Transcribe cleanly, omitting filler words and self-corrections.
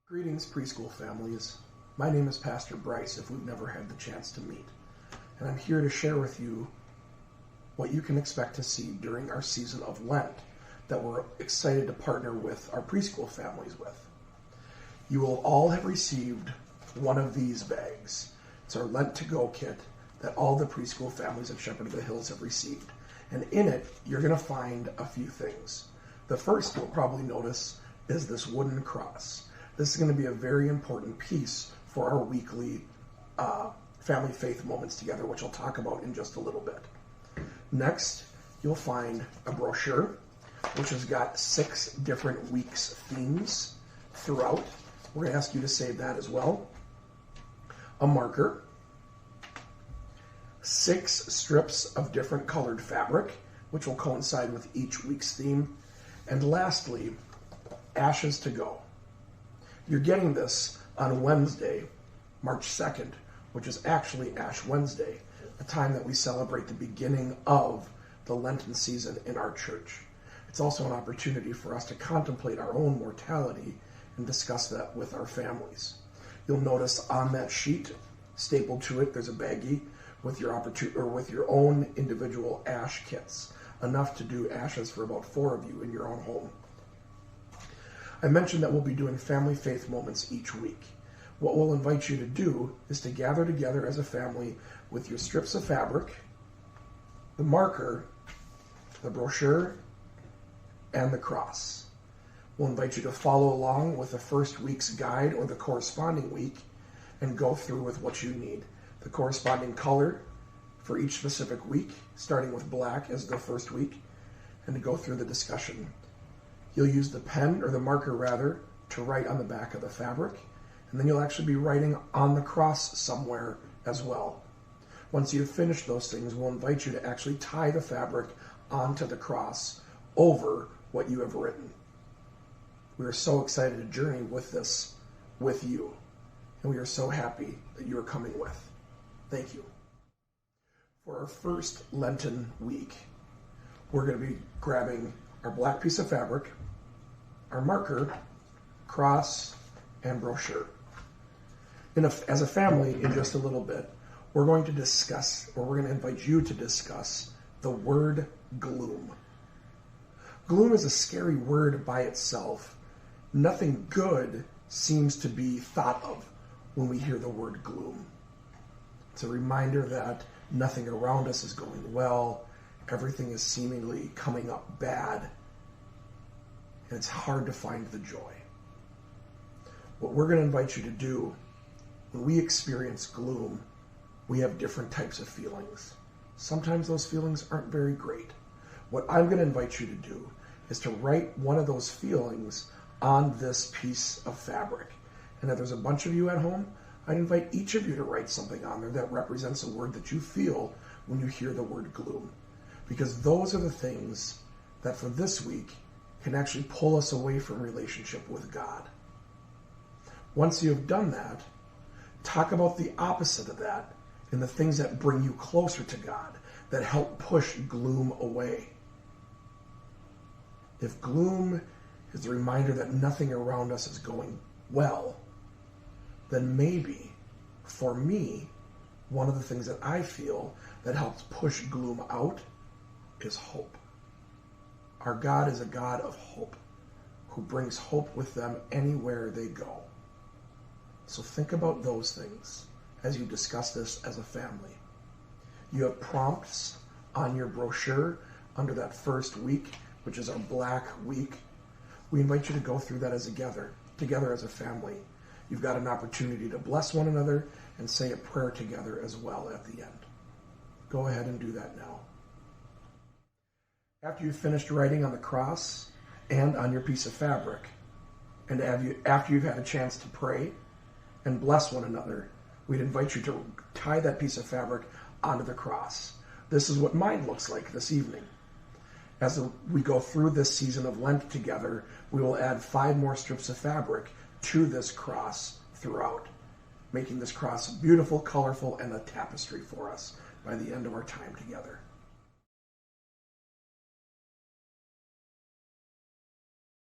Greetings, preschool families. My name is Pastor Bryce, if we've never had the chance to meet. And I'm here to share with you what you can expect to see during our season of Lent that we're excited to partner with our preschool families with. You will all have received one of these bags. It's our Lent to Go kit that all the preschool families at Shepherd of the Hills have received. And in it, you're going to find a few things. The first you'll probably notice is this wooden cross. This is going to be a very important piece for our weekly family faith moments together, which I'll talk about in just a little bit. Next, you'll find a brochure, which has got 6 different weeks' themes throughout. We're going to ask you to save that as well. A marker, 6 strips of different colored fabric, which will coincide with each week's theme. And lastly, ashes to go. You're getting this on Wednesday, March 2nd, which is actually Ash Wednesday, a time that we celebrate the beginning of the Lenten season in our church. It's also an opportunity for us to contemplate our own mortality and discuss that with our families. You'll notice on that sheet, stapled to it, there's a baggie with your own individual ash kits, enough to do ashes for about 4 of you in your own home. I mentioned that we'll be doing family faith moments each week. What we'll invite you to do is to gather together as a family with your strips of fabric, the marker, the brochure, and the cross. We'll invite you to follow along with the first week's guide or the corresponding week and go through with what you need. The corresponding color for each specific week, starting with black as the first week, and to go through the discussion. You'll use the pen, or the marker rather, to write on the back of the fabric, and then you'll actually be writing on the cross somewhere as well. Once you've finished those things, we'll invite you to actually tie the fabric onto the cross over what you have written. We are so excited to journey with this with you, and we are so happy that you are coming with. Thank you. For our first Lenten week, we're going to be grabbing our black piece of fabric, our marker, cross, and brochure. As a family, in just a little bit, we're going to discuss, or we're going to invite you to discuss, the word gloom. Gloom is a scary word by itself. Nothing good seems to be thought of when we hear the word gloom. It's a reminder that nothing around us is going well. Everything is seemingly coming up bad, and it's hard to find the joy. What we're going to invite you to do, when we experience gloom, we have different types of feelings. Sometimes those feelings aren't very great. What I'm going to invite you to do is to write one of those feelings on this piece of fabric. And if there's a bunch of you at home, I'd invite each of you to write something on there that represents a word that you feel when you hear the word gloom. Because those are the things that for this week can actually pull us away from relationship with God. Once you have done that, talk about the opposite of that and the things that bring you closer to God, that help push gloom away. If gloom is a reminder that nothing around us is going well, then maybe, for me, one of the things that I feel that helps push gloom out is hope. Our God is a God of hope, who brings hope with them anywhere they go. So think about those things as you discuss this as a family. You have prompts on your brochure under that first week, which is our Black Week. We invite you to go through that together as a family. You've got an opportunity to bless one another and say a prayer together as well at the end. Go ahead and do that now. After you've finished writing on the cross and on your piece of fabric, and after you've had a chance to pray and bless one another, we'd invite you to tie that piece of fabric onto the cross. This is what mine looks like this evening. As we go through this season of Lent together, we will add 5 more strips of fabric to this cross throughout, making this cross beautiful, colorful, and a tapestry for us by the end of our time together.